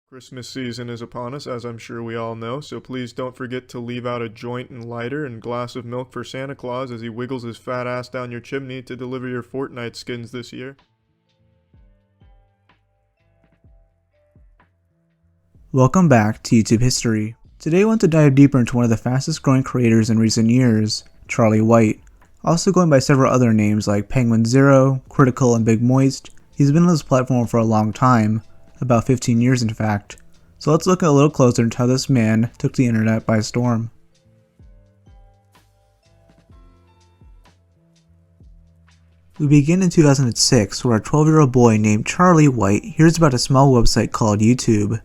Christmas season is upon us, as I'm sure we all know, so please don't forget to leave out a joint and lighter and glass of milk for Santa Claus as he wiggles his fat ass down your chimney to deliver your Fortnite skins this year. Welcome back to YouTube History. Today I want to dive deeper into one of the fastest growing creators in recent years, Charlie White. Also going by several other names like Penguin Zero, Critical, and Big Moist. He's been on this platform for a long time, about 15 years in fact. So let's look a little closer into how this man took the internet by storm. We begin in 2006 where a 12-year-old boy named Charlie White hears about a small website called YouTube.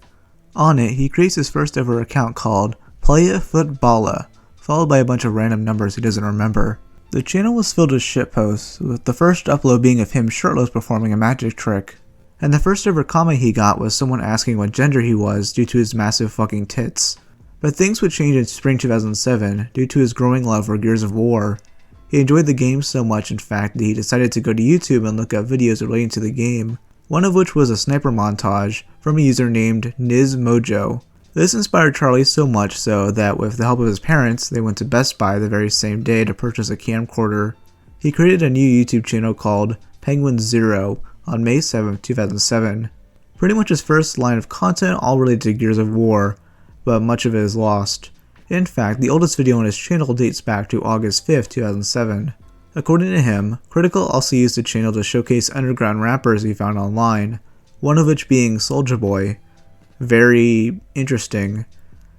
On it, he creates his first ever account called Playa Footballa, followed by a bunch of random numbers he doesn't remember. The channel was filled with shitposts, with the first upload being of him shirtless performing a magic trick. And the first ever comment he got was someone asking what gender he was due to his massive fucking tits. But things would change in spring 2007 due to his growing love for Gears of War. He enjoyed the game so much in fact that he decided to go to YouTube and look up videos relating to the game, one of which was a sniper montage from a user named Nizmojo. This inspired Charlie so much so that with the help of his parents, they went to Best Buy the very same day to purchase a camcorder. He created a new YouTube channel called Penguin Zero on May 7, 2007. Pretty much his first line of content all related to Gears of War, but much of it is lost. In fact, the oldest video on his channel dates back to August 5, 2007. According to him, Critical also used the channel to showcase underground rappers he found online, one of which being Soulja Boy. Very interesting.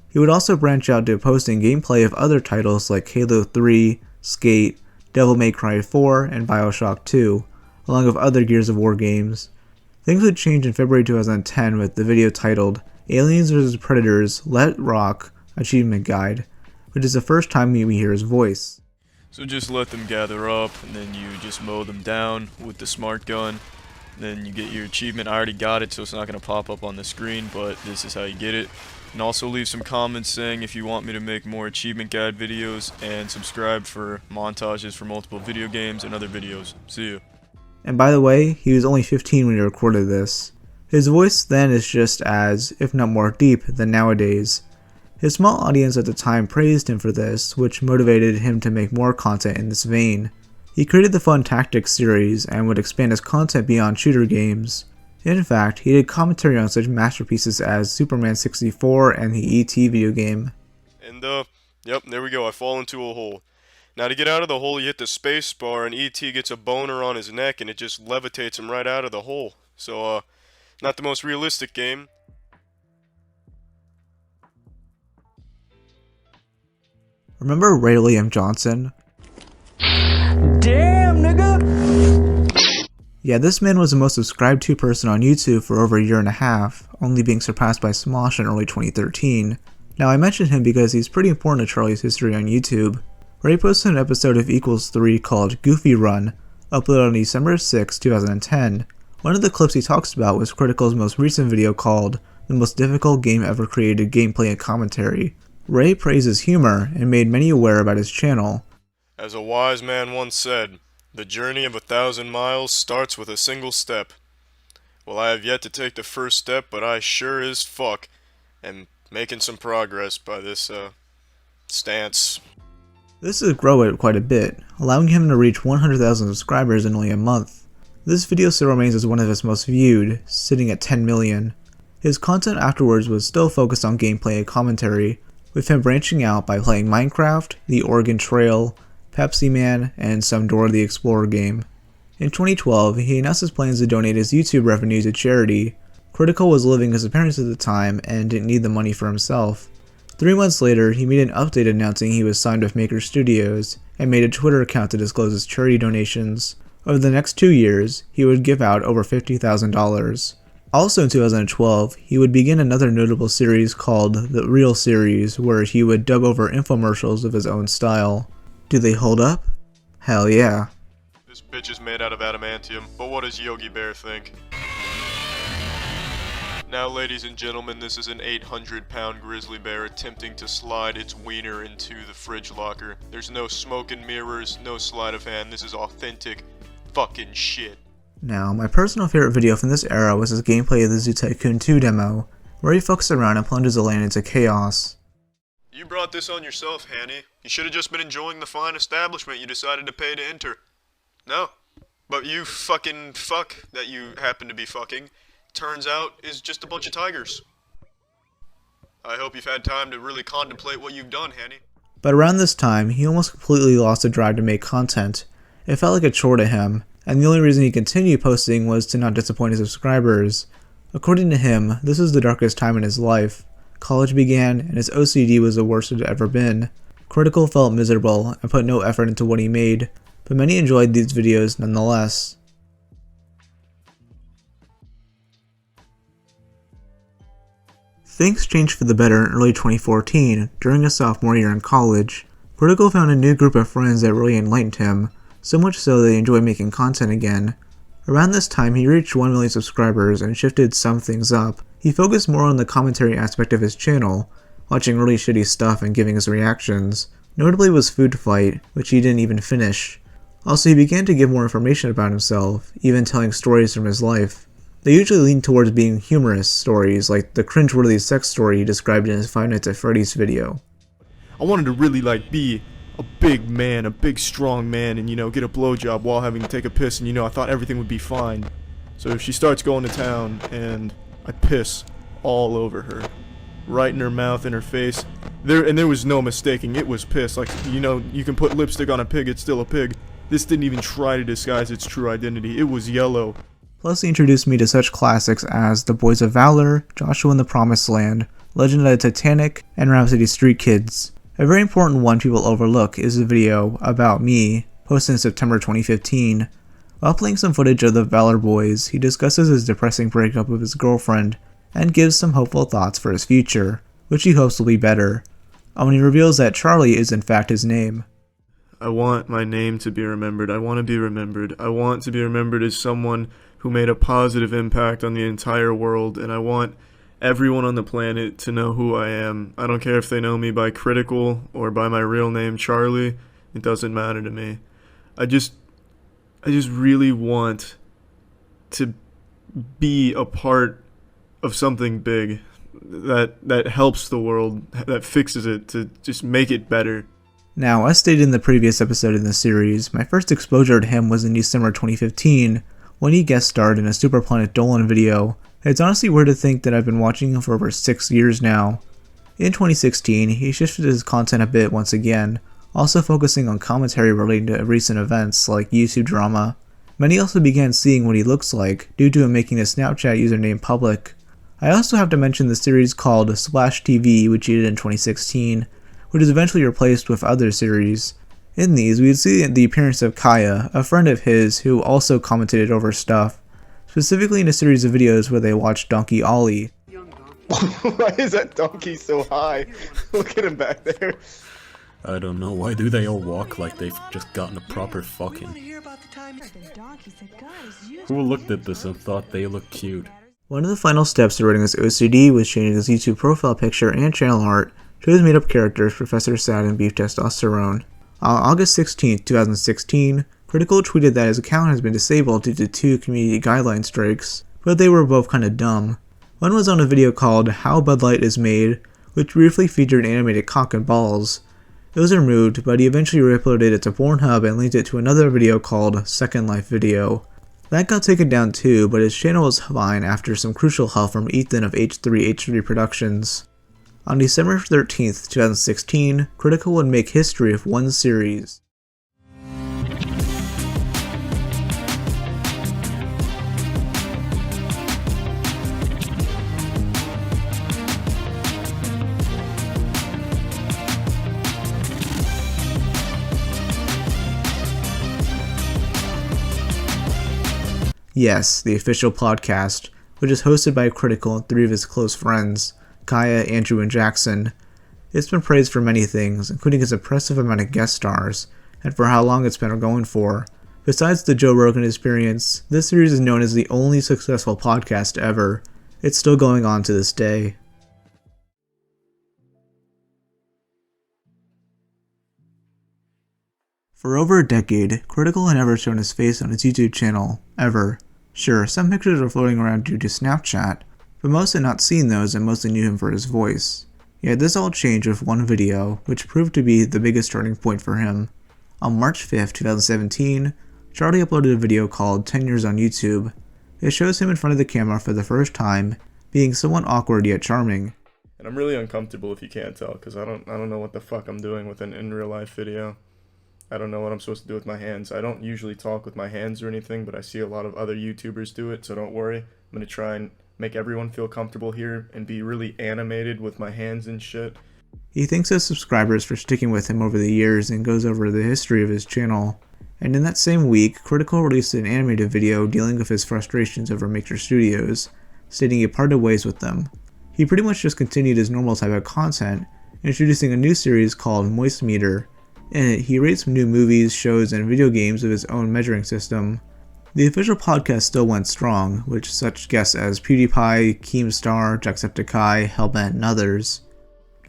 He would also branch out to posting gameplay of other titles like Halo 3, Skate, Devil May Cry 4, and Bioshock 2, along with other Gears of War games. Things would change in February 2010 with the video titled Aliens vs Predators Let Rock Achievement Guide, which is the first time we hear his voice. So just let them gather up, and then you just mow them down with the smart gun. Then you get your achievement. I already got it, so it's not going to pop up on the screen, but this is how you get it. And also leave some comments saying if you want me to make more achievement guide videos, and subscribe for montages for multiple video games and other videos. See you. And by the way, he was only 15 when he recorded this. His voice then is just as, if not more deep, than nowadays. His small audience at the time praised him for this, which motivated him to make more content in this vein. He created the Fun Tactics series and would expand his content beyond shooter games. In fact, he did commentary on such masterpieces as Superman 64 and the E.T. video game. And yep, there we go, I fall into a hole. Now to get out of the hole you hit the space bar and E.T. gets a boner on his neck and it just levitates him right out of the hole. So not the most realistic game. Remember Ray William Johnson? Damn, nigga! Yeah, this man was the most subscribed to person on YouTube for over a year and a half, only being surpassed by Smosh in early 2013. Now I mentioned him because he's pretty important to Charlie's history on YouTube. Ray posted an episode of Equals 3 called Goofy Run, uploaded on December 6, 2010. One of the clips he talks about was Critical's most recent video called The Most Difficult Game Ever Created Gameplay and Commentary. Ray praised his humor and made many aware about his channel. As a wise man once said, the journey of 1,000 miles starts with a single step. Well, I have yet to take the first step, but I sure as fuck am making some progress by this, stance. This would grow it quite a bit, allowing him to reach 100,000 subscribers in only a month. This video still remains as one of his most viewed, sitting at 10 million. His content afterwards was still focused on gameplay and commentary, with him branching out by playing Minecraft, the Oregon Trail, Pepsi Man, and some Dora the Explorer game. In 2012, he announced his plans to donate his YouTube revenue to charity. Critical was living with his parents at the time and didn't need the money for himself. 3 months later, he made an update announcing he was signed with Maker Studios and made a Twitter account to disclose his charity donations. Over the next 2 years, he would give out over $50,000. Also in 2012, he would begin another notable series called The Real Series, where he would dub over infomercials of his own style. Do they hold up? Hell yeah. This bitch is made out of adamantium, but what does Yogi Bear think? Now ladies and gentlemen, this is an 800-pound grizzly bear attempting to slide its wiener into the fridge locker. There's no smoke and mirrors, no sleight of hand, this is authentic fucking shit. Now, my personal favorite video from this era was his gameplay of the Zoo Tycoon 2 demo, where he fucks around and plunges the land into chaos. You brought this on yourself, Hanny. You should have just been enjoying the fine establishment you decided to pay to enter. No. But you fucking fuck that you happen to be fucking, turns out is just a bunch of tigers. I hope you've had time to really contemplate what you've done, Hanny. But around this time, he almost completely lost the drive to make content. It felt like a chore to him, and the only reason he continued posting was to not disappoint his subscribers. According to him, this was the darkest time in his life. College began, and his OCD was the worst it had ever been. Cr1tikal felt miserable and put no effort into what he made, but many enjoyed these videos nonetheless. Things changed for the better in early 2014, during his sophomore year in college. Cr1tikal found a new group of friends that really enlightened him, so much so they enjoyed making content again. Around this time, he reached 1 million subscribers and shifted some things up. He focused more on the commentary aspect of his channel, watching really shitty stuff and giving his reactions. Notably was Food Fight, which he didn't even finish. Also, he began to give more information about himself, even telling stories from his life. They usually lean towards being humorous stories, like the cringeworthy sex story he described in his Five Nights at Freddy's video. I wanted to really, be a big man, a big strong man, and, get a blowjob while having to take a piss, and, I thought everything would be fine. So she starts going to town, and I piss all over her. Right in her mouth, in her face. There was no mistaking, it was piss. You can put lipstick on a pig, it's still a pig. This didn't even try to disguise its true identity. It was yellow. Plus, he introduced me to such classics as The Boys of Valor, Joshua and the Promised Land, Legend of the Titanic, and Rhapsody Street Kids. A very important one people overlook is the video About Me, posted in September 2015. While playing some footage of the Valor Boys, he discusses his depressing breakup with his girlfriend, and gives some hopeful thoughts for his future, which he hopes will be better. When he reveals that Charlie is in fact his name. I want my name to be remembered. I want to be remembered. I want to be remembered as someone who made a positive impact on the entire world, and I want everyone on the planet to know who I am. I don't care if they know me by Cr1tikal or by my real name, Charlie. It doesn't matter to me. I just really want to be a part of something big that helps the world, that fixes it, to just make it better. Now, as stated in the previous episode in the series, my first exposure to him was in December 2015, when he guest starred in a Super Planet Dolan video. It's honestly weird to think that I've been watching him for over 6 years now. In 2016, he shifted his content a bit once again, also focusing on commentary relating to recent events like YouTube drama. Many also began seeing what he looks like, due to him making his Snapchat username public. I also have to mention the series called Splash TV, which he did in 2016, which is eventually replaced with other series. In these, we would see the appearance of Kaya, a friend of his who also commentated over stuff, specifically in a series of videos where they watched Donkey Ollie. Why is that donkey so high? Look at him back there. I don't know, why do they all walk like they've just gotten a proper fucking? Who looked at this and thought they looked cute? One of the final steps to ridding his OCD was changing his YouTube profile picture and channel art to his made-up characters Professor Sad and Beef Testosterone. On August 16, 2016, Cr1tikal tweeted that his account has been disabled due to 2 community guideline strikes, but they were both kinda dumb. One was on a video called How Bud Light is Made, which briefly featured animated cock and balls. It was removed, but he eventually re-uploaded it to Pornhub and linked it to another video called Second Life Video. That got taken down too, but his channel was fine after some crucial help from Ethan of H3 Productions. On December 13th, 2016, Cr1tikal would make history with one series. Yes, the official podcast, which is hosted by Cr1tikal and 3 of his close friends, Kaya, Andrew, and Jackson. It's been praised for many things, including its impressive amount of guest stars, and for how long it's been going for. Besides the Joe Rogan Experience, this series is known as the only successful podcast ever. It's still going on to this day. For over a decade, Cr1tikal had never shown his face on his YouTube channel, ever. Sure, some pictures are floating around due to Snapchat, but most had not seen those and mostly knew him for his voice. Yet this all changed with one video, which proved to be the biggest turning point for him. On March 5th, 2017, Charlie uploaded a video called 10 Years on YouTube. It shows him in front of the camera for the first time, being somewhat awkward yet charming. And I'm really uncomfortable if you can't tell, because I don't know what the fuck I'm doing with an in real life video. I don't know what I'm supposed to do with my hands. I don't usually talk with my hands or anything, but I see a lot of other YouTubers do it, so don't worry. I'm gonna try and make everyone feel comfortable here and be really animated with my hands and shit. He thanks his subscribers for sticking with him over the years and goes over the history of his channel. And in that same week, Critical released an animated video dealing with his frustrations over Maker Studios, stating he parted ways with them. He pretty much just continued his normal type of content, introducing a new series called Moist Meter. In it, he rates new movies, shows, and video games with his own measuring system. The official podcast still went strong, with such guests as PewDiePie, Keemstar, Jacksepticeye, Hellbent, and others.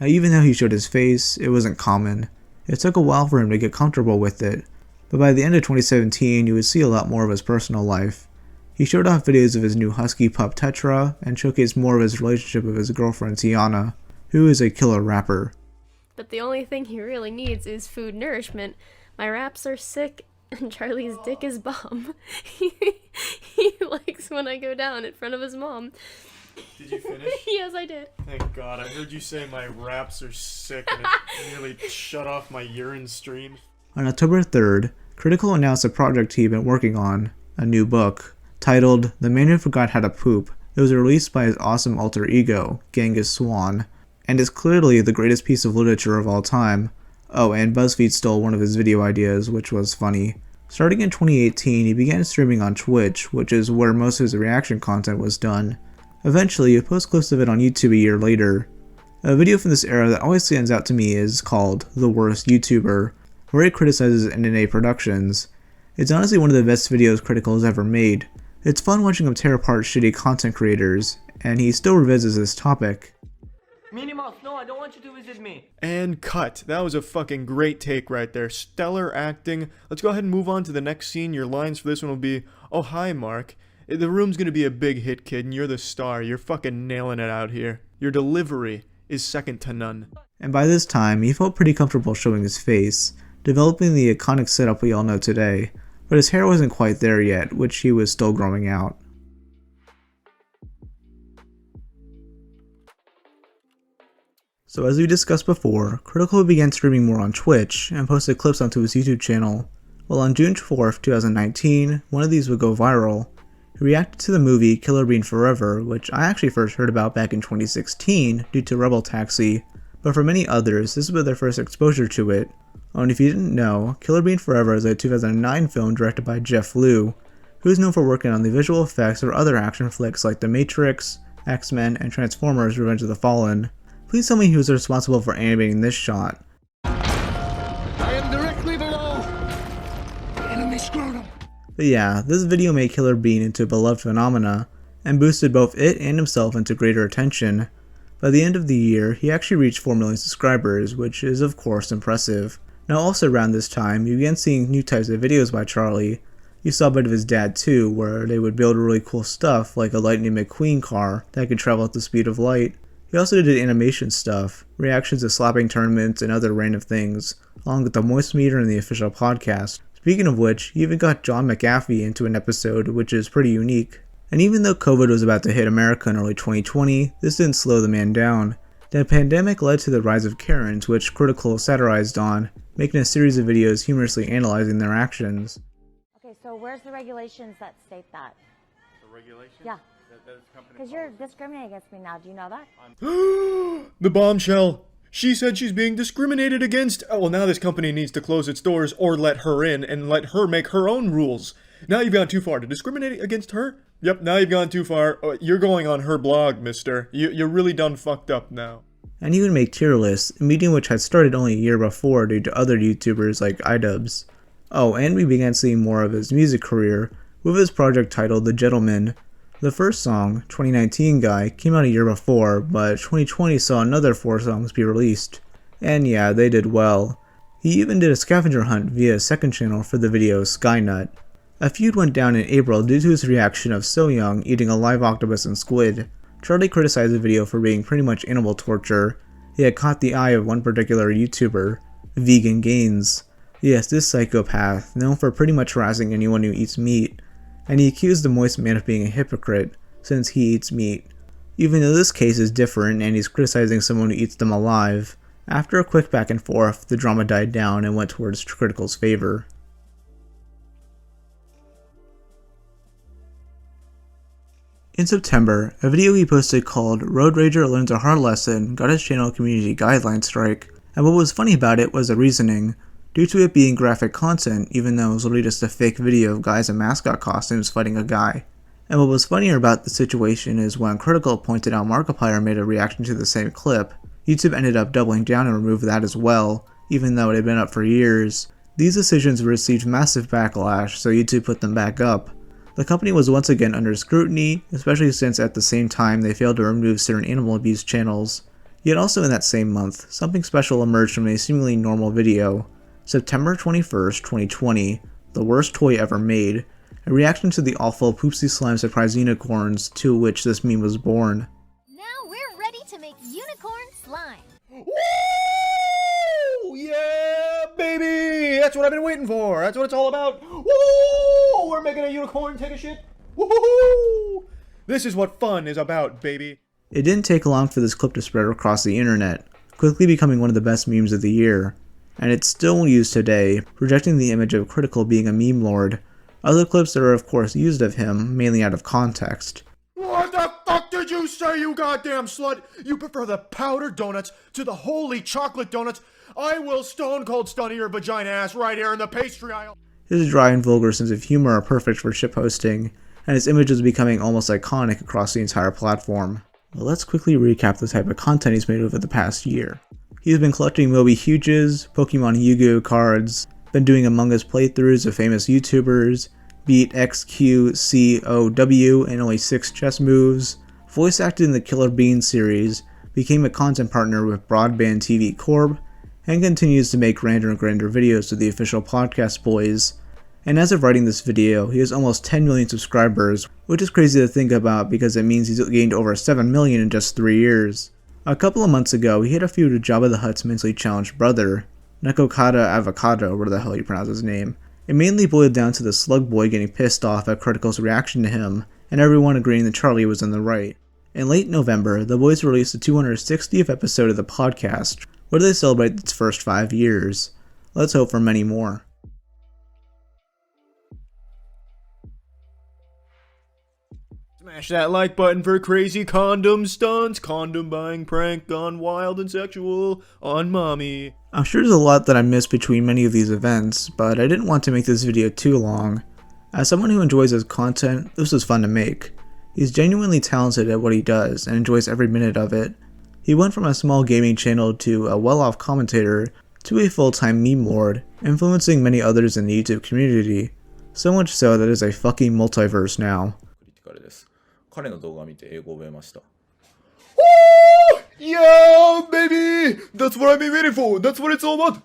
Now, even though he showed his face, it wasn't common. It took a while for him to get comfortable with it, but by the end of 2017, you would see a lot more of his personal life. He showed off videos of his new husky pup Tetra, and showcased more of his relationship with his girlfriend Tiana, who is a killer rapper. But the only thing he really needs is food nourishment. My raps are sick, and Charlie's dick is bomb. He likes when I go down in front of his mom. Did you finish? Yes, I did. Thank God, I heard you say my raps are sick and it nearly shut off my urine stream. On October 3rd, Critical announced a project he'd been working on, a new book, titled The Man Who Forgot How to Poop. It was released by his awesome alter ego, Genghis Swan, and is clearly the greatest piece of literature of all time. Oh, and BuzzFeed stole one of his video ideas, which was funny. Starting in 2018, he began streaming on Twitch, which is where most of his reaction content was done. Eventually, he posts clips of it on YouTube a year later. A video from this era that always stands out to me is called The Worst YouTuber, where he criticizes NNA Productions. It's honestly one of the best videos Critical has ever made. It's fun watching him tear apart shitty content creators, and he still revisits this topic. Minnie Mouse, no, I don't want you to visit me. And cut. That was a fucking great take right there. Stellar acting. Let's go ahead and move on to the next scene. Your lines for this one will be, "Oh, hi, Mark. The room's gonna be a big hit, kid, and you're the star. You're fucking nailing it out here. Your delivery is second to none." And by this time, he felt pretty comfortable showing his face, developing the iconic setup we all know today, but his hair wasn't quite there yet, which he was still growing out. So as we discussed before, Critical began streaming more on Twitch and posted clips onto his YouTube channel. Well, on June 4th, 2019, one of these would go viral. He reacted to the movie Killer Bean Forever, which I actually first heard about back in 2016 due to Rebel Taxi, but for many others, this was their first exposure to it. Oh, and if you didn't know, Killer Bean Forever is a 2009 film directed by Jeff Liu, who is known for working on the visual effects or other action flicks like The Matrix, X-Men, and Transformers: Revenge of the Fallen. Please tell me he was responsible for animating this shot. I am directly below the enemy scrotum. But yeah, this video made Killer Bean into a beloved phenomena, and boosted both it and himself into greater attention. By the end of the year, he actually reached 4 million subscribers, which is of course impressive. Now also around this time, you began seeing new types of videos by Charlie. You saw a bit of his dad too, where they would build really cool stuff like a Lightning McQueen car that could travel at the speed of light. He also did animation stuff, reactions to slapping tournaments and other random things, along with the Moist Meter and the official podcast. Speaking of which, he even got John McAfee into an episode, which is pretty unique. And even though COVID was about to hit America in early 2020, this didn't slow the man down. The pandemic led to the rise of Karens, which Critical satirized on, making a series of videos humorously analyzing their actions. Okay, so where's the regulations that state that? The regulation? Yeah. That is company Because you're discriminating against me now. Do you know that? The bombshell. She said she's being discriminated against. Oh, well, now this company needs to close its doors or let her in and let her make her own rules. Now you've gone too far. To discriminate against her? Yep, now you've gone too far. You're going on her blog, mister. You're really done fucked up now. And he would make tier lists, a medium which had started only a year before due to other YouTubers like iDubbbz. Oh, and we began seeing more of his music career, with his project titled The Gentleman. The first song, 2019 Guy, came out a year before, but 2020 saw another 4 songs be released. And yeah, they did well. He even did a scavenger hunt via his second channel for the video Skynut. A feud went down in April due to his reaction of So Young eating a live octopus and squid. Charlie criticized the video for being pretty much animal torture. He had caught the eye of one particular YouTuber, Vegan Gains. Yes, this psychopath, known for pretty much harassing anyone who eats meat, and he accused the moist man of being a hypocrite, since he eats meat. Even though this case is different and he's criticizing someone who eats them alive, after a quick back and forth, the drama died down and went towards Critikal's favor. In September, a video he posted called Road Rager Learns a Hard Lesson got his channel community guideline strike, and what was funny about it was the reasoning. Due to it being graphic content, even though it was literally just a fake video of guys in mascot costumes fighting a guy. And what was funnier about the situation is when Critikal pointed out Markiplier made a reaction to the same clip, YouTube ended up doubling down and removed that as well, even though it had been up for years. These decisions received massive backlash, so YouTube put them back up. The company was once again under scrutiny, especially since at the same time they failed to remove certain animal abuse channels. Yet also in that same month, something special emerged from a seemingly normal video. September 21st, 2020, the worst toy ever made, a reaction to the awful Poopsie Slime Surprise Unicorns, to which this meme was born. Now we're ready to make unicorn slime. Woo! Yeah, baby! That's what I've been waiting for. That's what it's all about. Woo! We're making a unicorn take a shit. Woo! This is what fun is about, baby. It didn't take long for this clip to spread across the internet, quickly becoming one of the best memes of the year. And it's still used today, projecting the image of Critikal being a meme lord. Other clips are of course used of him, mainly out of context. What the fuck did you say, you goddamn slut? You prefer the powdered donuts to the holy chocolate donuts? I will stone cold stun your vagina ass right here in the pastry aisle. His dry and vulgar sense of humor are perfect for shitposting, and his image is becoming almost iconic across the entire platform. But let's quickly recap the type of content he's made over the past year. He's been collecting Moby Huges, Pokemon Yu-Gi-Oh cards, been doing Among Us playthroughs of famous YouTubers, beat XQCOW in only 6 chess moves, voice acted in the Killer Bean series, became a content partner with Broadband TV Corp, and continues to make grander and grander videos to the official podcast boys. And as of writing this video, he has almost 10 million subscribers, which is crazy to think about because it means he's gained over 7 million in just 3 years. A couple of months ago, he had a feud with Jabba the Hutt's mentally challenged brother, Nekokata Avocado, whatever the hell you pronounce his name. It mainly boiled down to the Slug Boy getting pissed off at Critikal's reaction to him, and everyone agreeing that Charlie was in the right. In late November, the boys released the 260th episode of the podcast, where they celebrate its first 5 years. Let's hope for many more. Smash that like button for crazy condom stunts, condom buying prank gone wild and sexual on mommy. I'm sure there's a lot that I missed between many of these events, but I didn't want to make this video too long. As someone who enjoys his content, this was fun to make. He's genuinely talented at what he does and enjoys every minute of it. He went from a small gaming channel to a well-off commentator to a full-time meme lord, influencing many others in the YouTube community. So much so that it's a fucking multiverse now. 彼の動画を見て英語を覚えました。 Woo! Yeah, baby! That's what I've been waiting for! That's what it's all about!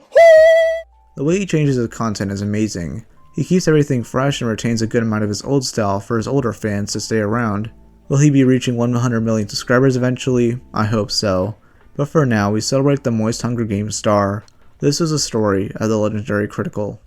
The way he changes his content is amazing. He keeps everything fresh and retains a good amount of his old style for his older fans to stay around. Will he be reaching 100 million subscribers eventually? I hope so. But for now, we celebrate the Moist Hunger Games star. This is a story of the Legendary Cr1tikal.